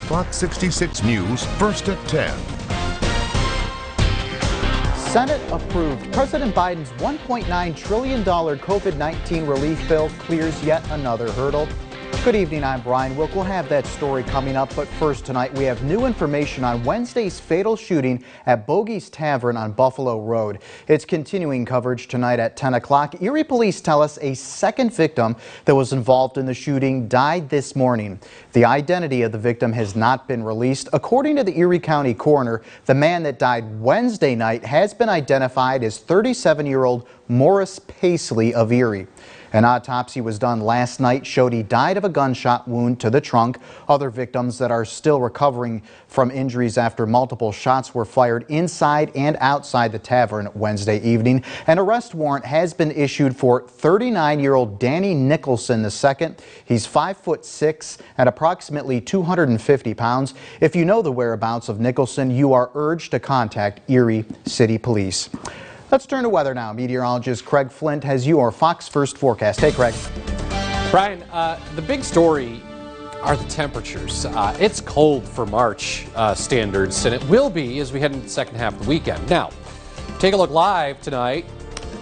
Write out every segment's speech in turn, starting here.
Fox 66 News, first at 10. Senate approved. President Biden's $1.9 trillion COVID-19 relief bill clears yet another hurdle. Good evening, I'm Brian Wilk. We'll have that story coming up, but first tonight we have new information on Wednesday's fatal shooting at BOGEY'S Tavern on Buffalo Road. It's continuing coverage tonight at 10 o'clock. Erie police tell us a second victim that was involved in the shooting died this morning. The identity of the victim has not been released. According to the Erie County coroner, the man that died Wednesday night has been identified as 37-year-old Morris Paisley of Erie. An autopsy was done last night, showed he died of a gunshot wound to the trunk. Other victims that are still recovering from injuries after multiple shots were fired inside and outside the tavern Wednesday evening. An arrest warrant has been issued for 39-year-old Danny Nicholson II. He's 5'6" and approximately 250 pounds. If you know the whereabouts of Nicholson, you are urged to contact Erie City Police. Let's turn to weather now. Meteorologist Craig Flint has your Fox First forecast. Hey, Craig. Brian, the big story are the temperatures. It's cold for March standards, and it will be as we head into the second half of the weekend. Now, take a look live tonight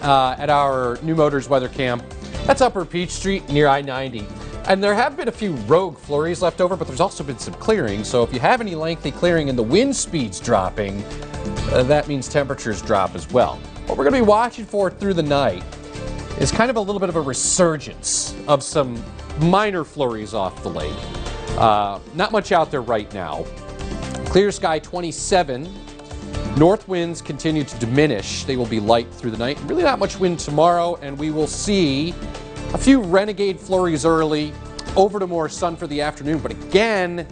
at our New Motors weather cam. That's Upper Peach Street near I-90. And there have been a few rogue flurries left over, but there's also been some clearing. So if you have any lengthy clearing and the wind speed's dropping, that means temperatures drop as well. What we're going to be watching for through the night is kind of a little bit of a resurgence of some minor flurries off the lake. Not much out there right now. Clear sky 27. North winds continue to diminish. They will be light through the night. Really not much wind tomorrow, and we will see a few renegade flurries early, over to more sun for the afternoon. But again,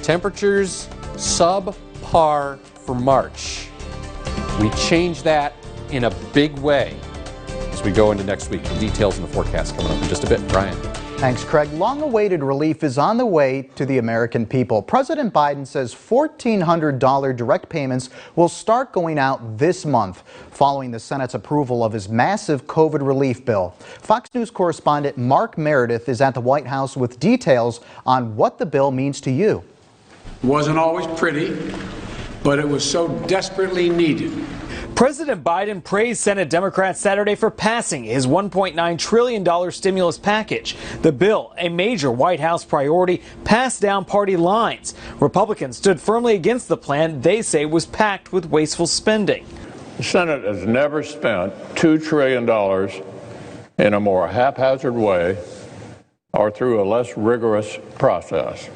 temperatures subpar for March. We change that in a big way as we go into next week. The details in the forecast coming up in just a bit. Brian. Thanks, Craig. Long-awaited relief is on the way to the American people. President Biden says $1,400 direct payments will start going out this month following the Senate's approval of his massive COVID relief bill. Fox News correspondent Mark Meredith is at the White House with details on what the bill means to you. It wasn't always pretty, but it was so desperately needed. President Biden praised Senate Democrats Saturday for passing his $1.9 trillion stimulus package. The bill, a major White House priority, passed down party lines. Republicans stood firmly against the plan they say was packed with wasteful spending. The Senate has never spent $2 trillion in a more haphazard way or through a less rigorous process.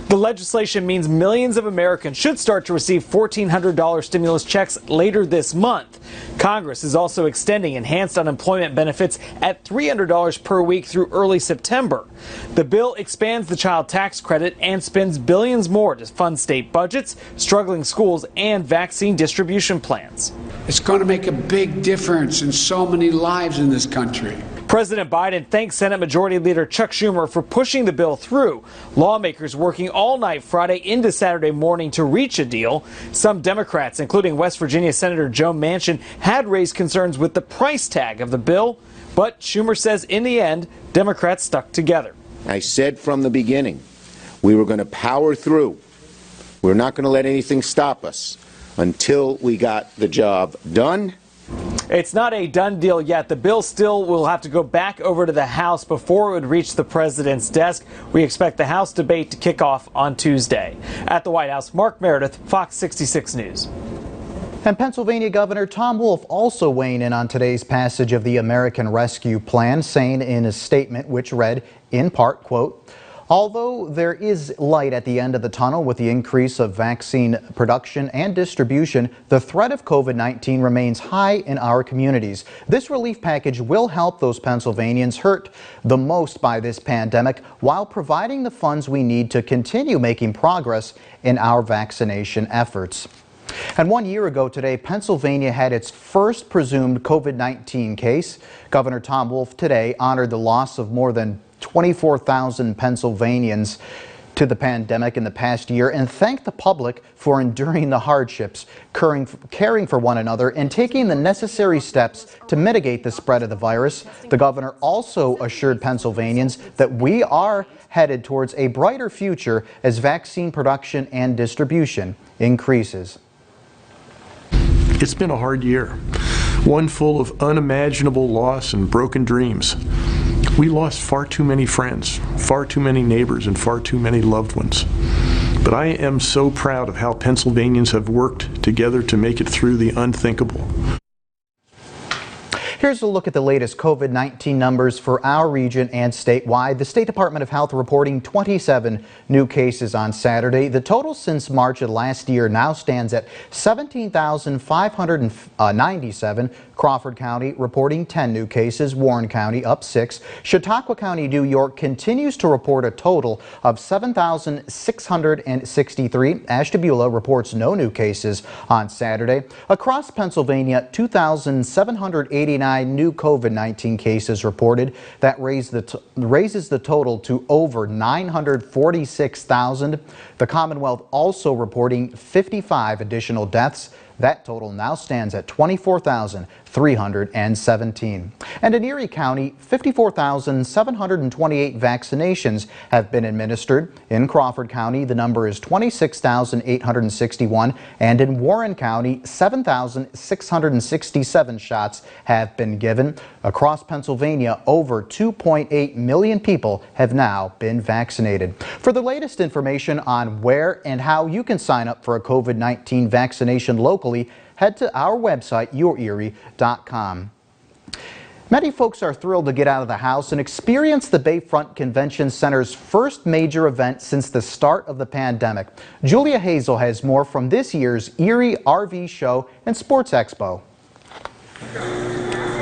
The legislation means millions of Americans should start to receive $1,400 stimulus checks later this month. Congress is also extending enhanced unemployment benefits at $300 per week through early September. The bill expands the child tax credit and spends billions more to fund state budgets, struggling schools, and vaccine distribution plans. It's going to make a big difference in so many lives in this country. President Biden thanked Senate Majority Leader Chuck Schumer for pushing the bill through. Lawmakers working all night Friday into Saturday morning to reach a deal. Some Democrats, including West Virginia Senator Joe Manchin, had raised concerns with the price tag of the bill. But Schumer says in the end, Democrats stuck together. I said from the beginning, we were going to power through. We're not going to let anything stop us until we got the job done. It's not a done deal yet. The bill still will have to go back over to the House before it would reach the president's desk. We expect the House debate to kick off on Tuesday. At the White House, Mark Meredith, Fox 66 News. And Pennsylvania Governor Tom Wolf also weighing in on today's passage of the American Rescue Plan, saying in a statement which read, in part, quote, although there is light at the end of the tunnel with the increase of vaccine production and distribution, the threat of COVID-19 remains high in our communities. This relief package will help those Pennsylvanians hurt the most by this pandemic while providing the funds we need to continue making progress in our vaccination efforts. And 1 year ago today, Pennsylvania had its first presumed COVID-19 case. Governor Tom Wolf today honored the loss of more than 24,000 Pennsylvanians to the pandemic in the past year and thanked the public for enduring the hardships, caring for one another, and taking the necessary steps to mitigate the spread of the virus. The governor also assured Pennsylvanians that we are headed towards a brighter future as vaccine production and distribution increases. It's been a hard year, one full of unimaginable loss and broken dreams. We lost far too many friends, far too many neighbors, and far too many loved ones. But I am so proud of how Pennsylvanians have worked together to make it through the unthinkable. Here's a look at the latest COVID-19 numbers for our region and statewide. The State Department of Health reporting 27 new cases on Saturday. The total since March of last year now stands at 17,597. Crawford County reporting 10 new cases. Warren County up 6. Chautauqua County, New York continues to report a total of 7,663. Ashtabula reports no new cases on Saturday. Across Pennsylvania, 2,789 new COVID-19 cases reported. That raises the total to over 946,000. The Commonwealth also reporting 55 additional deaths. That total now stands at 24,317. And in Erie County, 54,728 vaccinations have been administered. In Crawford County, the number is 26,861. And in Warren County, 7,667 shots have been given. Across Pennsylvania, over 2.8 million people have now been vaccinated. For the latest information on where and how you can sign up for a COVID-19 vaccination locally, head to our website, yourerie.com. Many folks are thrilled to get out of the house and experience the Bayfront Convention Center's first major event since the start of the pandemic. Julia Hazel has more from this year's Erie RV Show and Sports Expo.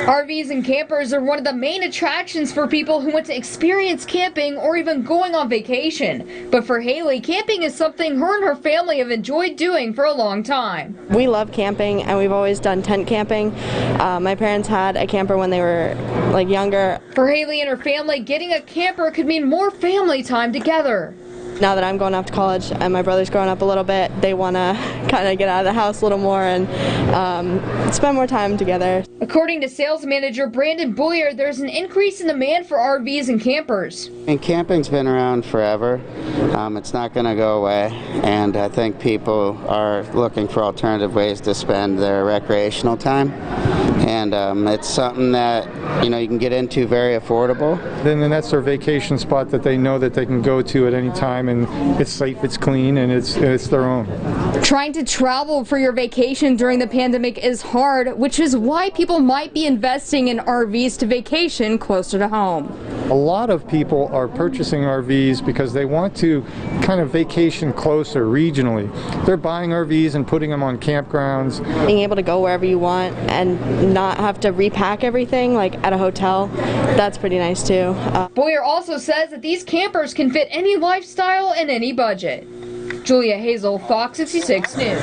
RVs and campers are one of the main attractions for people who want to experience camping or even going on vacation. But for Haley, camping is something her and her family have enjoyed doing for a long time. We love camping and we've always done tent camping. My parents had a camper when they were younger. For Haley and her family, getting a camper could mean more family time together. Now that I'm going off to college and my brother's growing up a little bit, they want to kind of get out of the house a little more and spend more time together. According to sales manager Brandon Boyer, there's an increase in demand for RVs and campers. And camping's been around forever. It's not going to go away, and I think people are looking for alternative ways to spend their recreational time. And it's something that you can get into very affordable. Then that's their vacation spot that they know that they can go to at any time, and it's safe, it's clean, and it's their own. Trying to travel for your vacation during the pandemic is hard, which is why people might be investing in RVs to vacation closer to home. A lot of people are purchasing RVs because they want to kind of vacation closer regionally. They're buying RVs and putting them on campgrounds. Being able to go wherever you want and not have to repack everything like at a hotel, that's pretty nice too. Boyer also says that these campers can fit any lifestyle and any budget. Julia Hazel, Fox 66 News.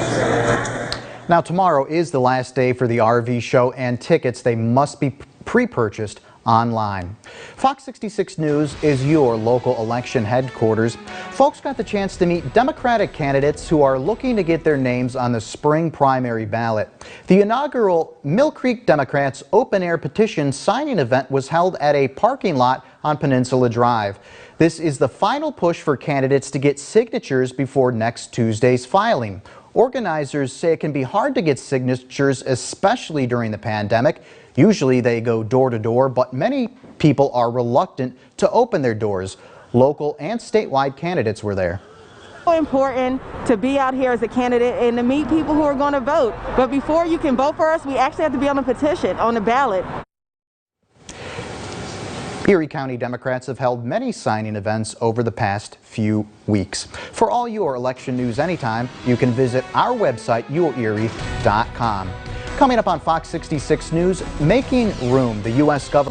Now tomorrow is the last day for the RV show, and tickets, they must be pre-purchased online. Fox 66 News is your local election headquarters. Folks got the chance to meet Democratic candidates who are looking to get their names on the spring primary ballot. The inaugural Mill Creek Democrats open-air petition signing event was held at a parking lot on Peninsula Drive. This is the final push for candidates to get signatures before next Tuesday's filing. Organizers say it can be hard to get signatures, especially during the pandemic. Usually they go door to door, but many people are reluctant to open their doors. Local and statewide candidates were there. So important to be out here as a candidate and to meet people who are going to vote. But before you can vote for us, we actually have to be on the petition, on the ballot. Erie County Democrats have held many signing events over the past few weeks. For all your election news anytime, you can visit our website, yourerie.com. Coming up on Fox 66 News, making room, the U.S. government